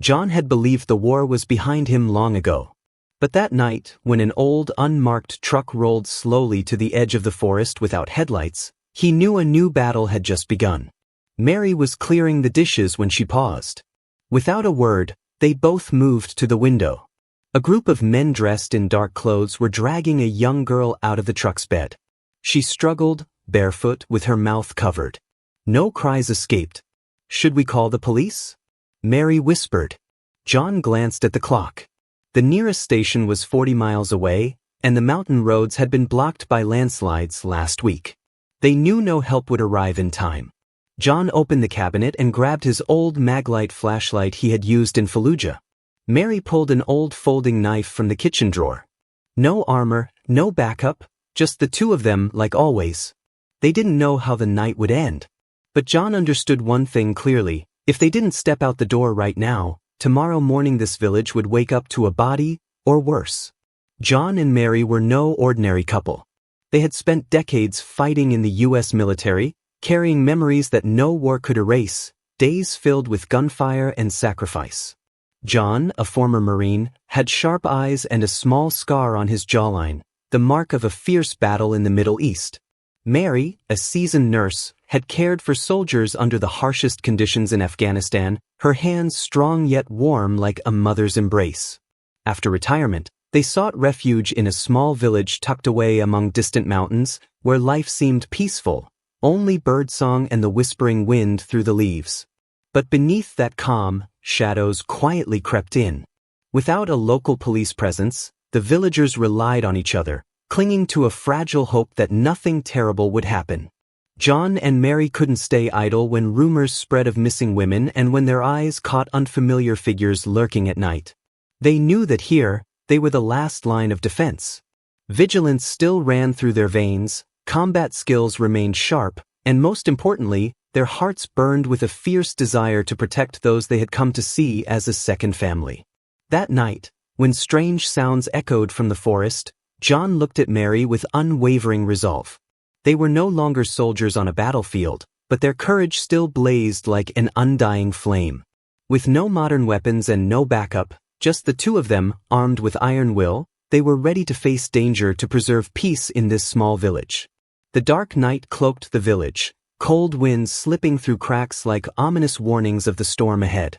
John had believed the war was behind him long ago. But that night, when an old, unmarked truck rolled slowly to the edge of the forest without headlights, he knew a new battle had just begun. Mary was clearing the dishes when she paused. Without a word, they both moved to the window. A group of men dressed in dark clothes were dragging a young girl out of the truck's bed. She struggled, barefoot, with her mouth covered. No cries escaped. "Should we call the police?" Mary whispered. John glanced at the clock. The nearest station was 40 miles away, and the mountain roads had been blocked by landslides last week. They knew no help would arrive in time. John opened the cabinet and grabbed his old Maglite flashlight he had used in Fallujah. Mary pulled an old folding knife from the kitchen drawer. No armor, no backup, just the two of them like always. They didn't know how the night would end. But John understood one thing clearly: if they didn't step out the door right now, tomorrow morning this village would wake up to a body, or worse. John and Mary were no ordinary couple. They had spent decades fighting in the U.S. military, carrying memories that no war could erase, days filled with gunfire and sacrifice. John, a former Marine, had sharp eyes and a small scar on his jawline, the mark of a fierce battle in the Middle East. Mary, a seasoned nurse, had cared for soldiers under the harshest conditions in Afghanistan, her hands strong yet warm like a mother's embrace. After retirement, they sought refuge in a small village tucked away among distant mountains, where life seemed peaceful, only birdsong and the whispering wind through the leaves. But beneath that calm, shadows quietly crept in. Without a local police presence, the villagers relied on each other, clinging to a fragile hope that nothing terrible would happen. John and Mary couldn't stay idle when rumors spread of missing women and when their eyes caught unfamiliar figures lurking at night. They knew that here, they were the last line of defense. Vigilance still ran through their veins, combat skills remained sharp, and most importantly, their hearts burned with a fierce desire to protect those they had come to see as a second family. That night, when strange sounds echoed from the forest, John looked at Mary with unwavering resolve. They were no longer soldiers on a battlefield, but their courage still blazed like an undying flame. With no modern weapons and no backup, just the two of them, armed with iron will, they were ready to face danger to preserve peace in this small village. The dark night cloaked the village, cold winds slipping through cracks like ominous warnings of the storm ahead.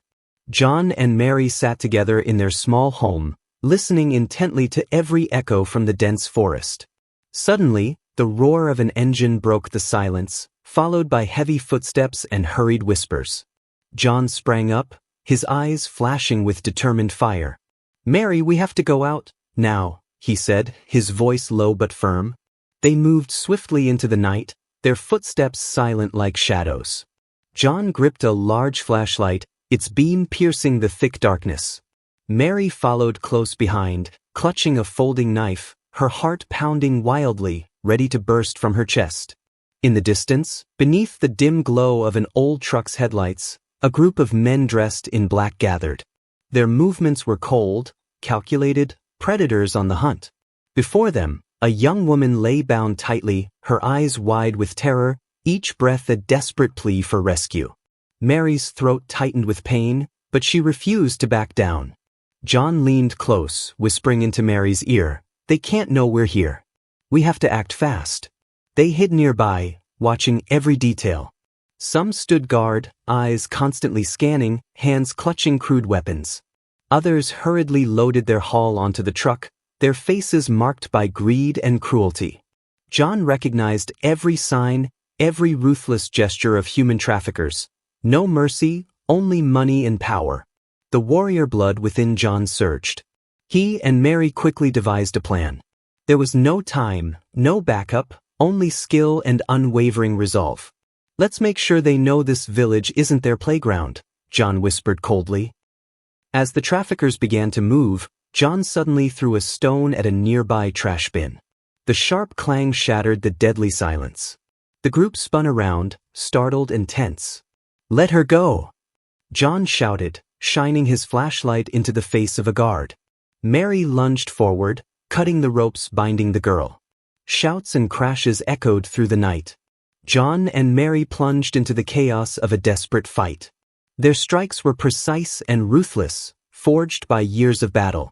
John and Mary sat together in their small home, listening intently to every echo from the dense forest. Suddenly, the roar of an engine broke the silence, followed by heavy footsteps and hurried whispers. John sprang up, his eyes flashing with determined fire. "Mary, we have to go out, now," he said, his voice low but firm. They moved swiftly into the night, their footsteps silent like shadows. John gripped a large flashlight, its beam piercing the thick darkness. Mary followed close behind, clutching a folding knife, her heart pounding wildly, ready to burst from her chest. In the distance, beneath the dim glow of an old truck's headlights, a group of men dressed in black gathered. Their movements were cold, calculated, predators on the hunt. Before them, a young woman lay bound tightly, her eyes wide with terror, each breath a desperate plea for rescue. Mary's throat tightened with pain, but she refused to back down. John leaned close, whispering into Mary's ear, "They can't know we're here. We have to act fast." They hid nearby, watching every detail. Some stood guard, eyes constantly scanning, hands clutching crude weapons. Others hurriedly loaded their haul onto the truck, their faces marked by greed and cruelty. John recognized every sign, every ruthless gesture of human traffickers. No mercy, only money and power. The warrior blood within John surged. He and Mary quickly devised a plan. There was no time, no backup, only skill and unwavering resolve. "Let's make sure they know this village isn't their playground," John whispered coldly. As the traffickers began to move, John suddenly threw a stone at a nearby trash bin. The sharp clang shattered the deadly silence. The group spun around, startled and tense. "Let her go!" John shouted, shining his flashlight into the face of a guard. Mary lunged forward, cutting the ropes binding the girl. Shouts and crashes echoed through the night. John and Mary plunged into the chaos of a desperate fight. Their strikes were precise and ruthless, forged by years of battle.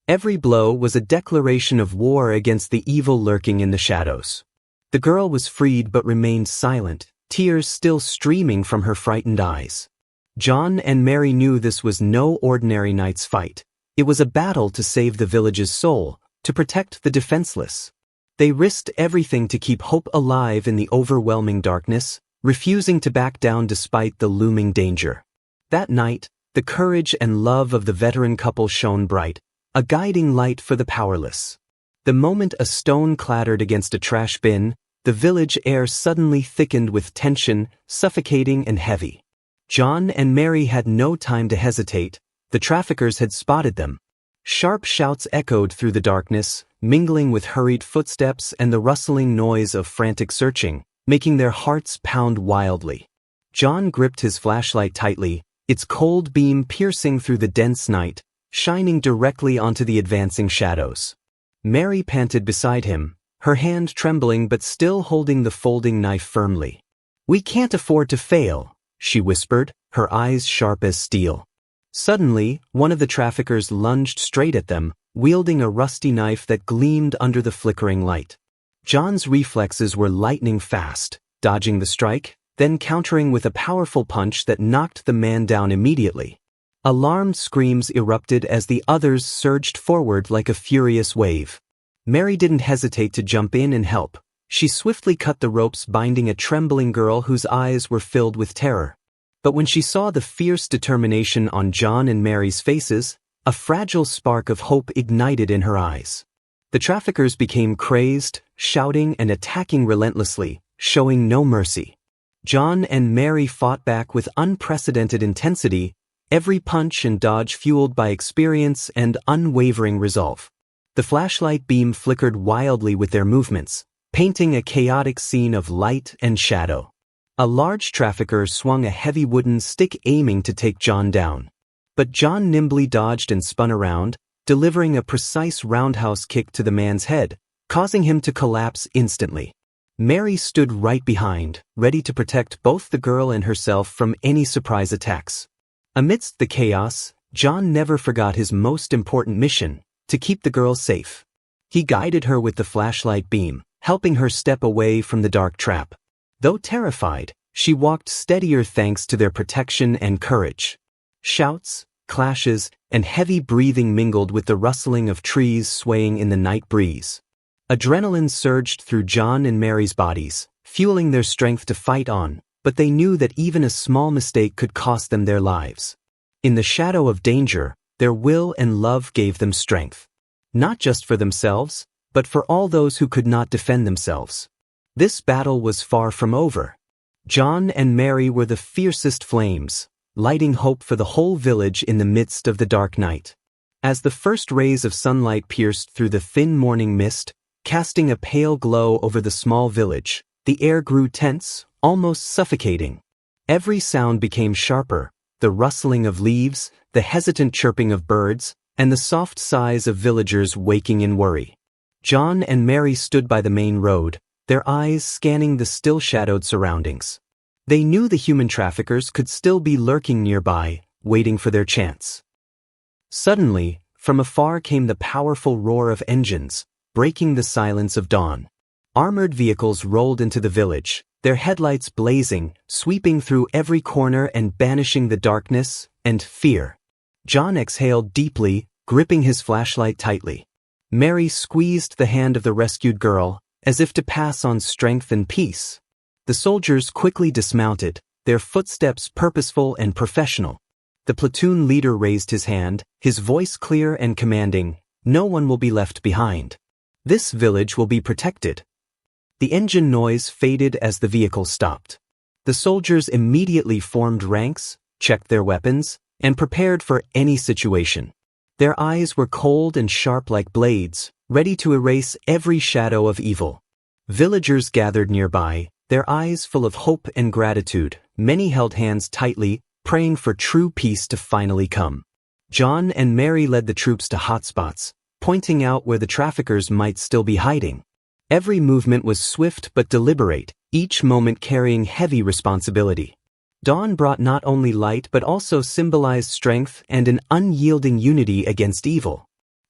Every blow was a declaration of war against the evil lurking in the shadows. The girl was freed but remained silent, tears still streaming from her frightened eyes. John and Mary knew this was no ordinary night's fight. It was a battle to save the village's soul, to protect the defenseless. They risked everything to keep hope alive in the overwhelming darkness, refusing to back down despite the looming danger. That night, the courage and love of the veteran couple shone bright, a guiding light for the powerless. The moment a stone clattered against a trash bin, the village air suddenly thickened with tension, suffocating and heavy. John and Mary had no time to hesitate. The traffickers had spotted them. Sharp shouts echoed through the darkness, mingling with hurried footsteps and the rustling noise of frantic searching, making their hearts pound wildly. John gripped his flashlight tightly, its cold beam piercing through the dense night, shining directly onto the advancing shadows. Mary panted beside him, her hand trembling but still holding the folding knife firmly. "We can't afford to fail," she whispered, her eyes sharp as steel. Suddenly, one of the traffickers lunged straight at them, wielding a rusty knife that gleamed under the flickering light. John's reflexes were lightning fast, dodging the strike, then countering with a powerful punch that knocked the man down immediately. Alarmed screams erupted as the others surged forward like a furious wave. Mary didn't hesitate to jump in and help. She swiftly cut the ropes binding a trembling girl whose eyes were filled with terror. But when she saw the fierce determination on John and Mary's faces, a fragile spark of hope ignited in her eyes. The traffickers became crazed, shouting and attacking relentlessly, showing no mercy. John and Mary fought back with unprecedented intensity, every punch and dodge fueled by experience and unwavering resolve. The flashlight beam flickered wildly with their movements, painting a chaotic scene of light and shadow. A large trafficker swung a heavy wooden stick aiming to take John down. But John nimbly dodged and spun around, delivering a precise roundhouse kick to the man's head, causing him to collapse instantly. Mary stood right behind, ready to protect both the girl and herself from any surprise attacks. Amidst the chaos, John never forgot his most important mission, to keep the girl safe. He guided her with the flashlight beam, helping her step away from the dark trap. Though terrified, she walked steadier thanks to their protection and courage. Shouts, clashes, and heavy breathing mingled with the rustling of trees swaying in the night breeze. Adrenaline surged through John and Mary's bodies, fueling their strength to fight on, but they knew that even a small mistake could cost them their lives. In the shadow of danger, their will and love gave them strength. Not just for themselves, but for all those who could not defend themselves. This battle was far from over. John and Mary were the fiercest flames, lighting hope for the whole village in the midst of the dark night. As the first rays of sunlight pierced through the thin morning mist, casting a pale glow over the small village, the air grew tense, almost suffocating. Every sound became sharper, the rustling of leaves, the hesitant chirping of birds, and the soft sighs of villagers waking in worry. John and Mary stood by the main road, their eyes scanning the still-shadowed surroundings. They knew the human traffickers could still be lurking nearby, waiting for their chance. Suddenly, from afar came the powerful roar of engines, breaking the silence of dawn. Armored vehicles rolled into the village, their headlights blazing, sweeping through every corner and banishing the darkness and fear. John exhaled deeply, gripping his flashlight tightly. Mary squeezed the hand of the rescued girl, as if to pass on strength and peace. The soldiers quickly dismounted, their footsteps purposeful and professional. The platoon leader raised his hand, his voice clear and commanding, "No one will be left behind. This village will be protected." The engine noise faded as the vehicle stopped. The soldiers immediately formed ranks, checked their weapons, and prepared for any situation. Their eyes were cold and sharp like blades, ready to erase every shadow of evil. Villagers gathered nearby, their eyes full of hope and gratitude. Many held hands tightly, praying for true peace to finally come. John and Mary led the troops to hotspots, pointing out where the traffickers might still be hiding. Every movement was swift but deliberate, each moment carrying heavy responsibility. Dawn brought not only light but also symbolized strength and an unyielding unity against evil.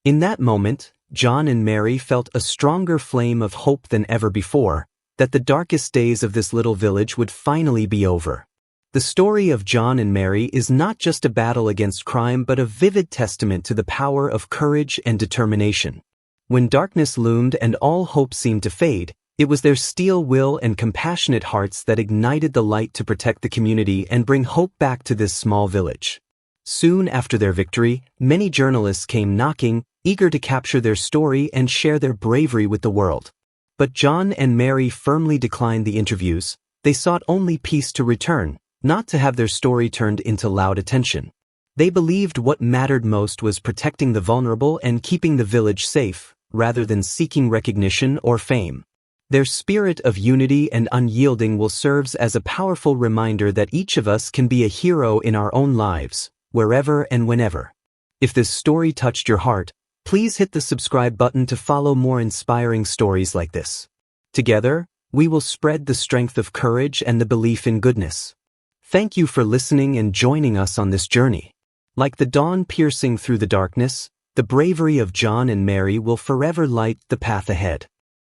In that moment, John and Mary felt a stronger flame of hope than ever before, that the darkest days of this little village would finally be over. The story of John and Mary is not just a battle against crime but a vivid testament to the power of courage and determination. When darkness loomed and all hope seemed to fade, it was their steel will and compassionate hearts that ignited the light to protect the community and bring hope back to this small village. Soon after their victory, many journalists came knocking, eager to capture their story and share their bravery with the world. But John and Mary firmly declined the interviews. They sought only peace to return, not to have their story turned into loud attention. They believed what mattered most was protecting the vulnerable and keeping the village safe, rather than seeking recognition or fame. Their spirit of unity and unyielding will serve as a powerful reminder that each of us can be a hero in our own lives, wherever and whenever. If this story touched your heart, please hit the subscribe button to follow more inspiring stories like this. Together, we will spread the strength of courage and the belief in goodness. Thank you for listening and joining us on this journey. Like the dawn piercing through the darkness, the bravery of John and Mary will forever light the path ahead.